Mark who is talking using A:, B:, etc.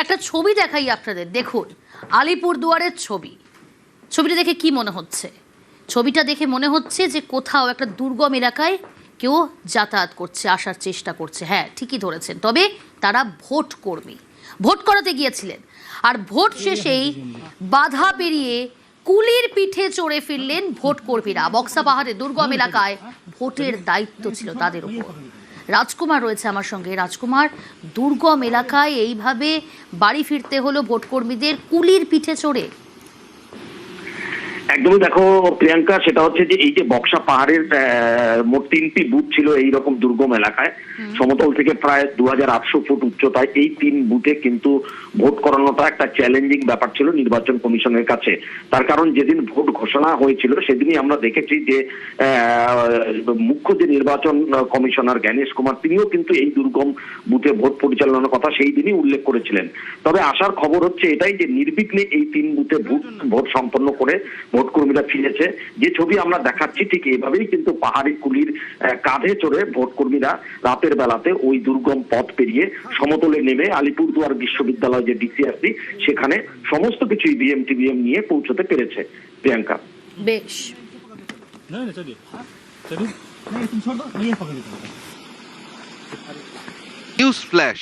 A: একটা ছবি দেখাই আপনাদের, দেখুন আলিপুরদুয়ারের ছবি। ছবিটা দেখে কি মনে হচ্ছে? ছবিটা দেখে মনে হচ্ছে যে কোথাও একটা দুর্গম এলাকায় কেউ যাতায়াত করছে, আসার চেষ্টা করছে। হ্যাঁ, ঠিকই ধরেছেন, তবে তারা ভোট কর্মী, ভোট করাতে গিয়েছিলেন। আর ভোট শেষেই বাধা পেরিয়ে কুলির পিঠে চড়ে ফিরলেন ভোট কর্মীরা। বক্সা পাহাড়ে দুর্গম এলাকায় ভোটের দায়িত্ব ছিল তাদের উপর। রাজকুমার রয়েছে আমার সঙ্গে। রাজকুমার, দুর্গম এলাকায় এইভাবে বাড়ি ফিরতে হলো ভোট কর্মীদের কুলির পিঠে চড়ে।
B: একদমই দেখো প্রিয়াঙ্কা, সেটা হচ্ছে যে এই যে বক্সা পাহাড়ের মোট 3টি বুথ ছিল এইরকম দুর্গম এলাকায়, সমতল থেকে প্রায় 2800 ফুট উচ্চতায়। এই 3 বুথে কিন্তু ভোট করানোটা একটা চ্যালেঞ্জিং ব্যাপার ছিল নির্বাচন কমিশনের কাছে। তার কারণ যেদিন ভোট ঘোষণা হয়েছিল সেদিনই আমরা দেখেছি যে মুখ্য যে নির্বাচন কমিশনার জ্ঞানেশ কুমার, তিনিও কিন্তু এই দুর্গম বুথে ভোট পরিচালনার কথা সেই দিনই উল্লেখ করেছিলেন। তবে আসার খবর হচ্ছে এটাই যে নির্বিঘ্নে এই 3 বুথে ভোট সম্পন্ন করে ভোট কর্মীরা ফিরেছে। যে ছবি আমরা দেখাচ্ছি ঠিক এইভাবেই কিন্তু পাহাড়ি কুলির কাঁধে চড়ে ভোট কর্মীরা রাতের বেলাতে ওই দুর্গম পথ পেরিয়ে সমতলে নেমে আলিপুরদুয়ার বিশ্ববিদ্যালয় যে ডিসিআরসি, সেখানে সমস্ত কিছু ইভিএম টিভিএম নিয়ে পৌঁছতে পেরেছে। প্রিয়াঙ্কা,
A: বেশ।
C: News flash.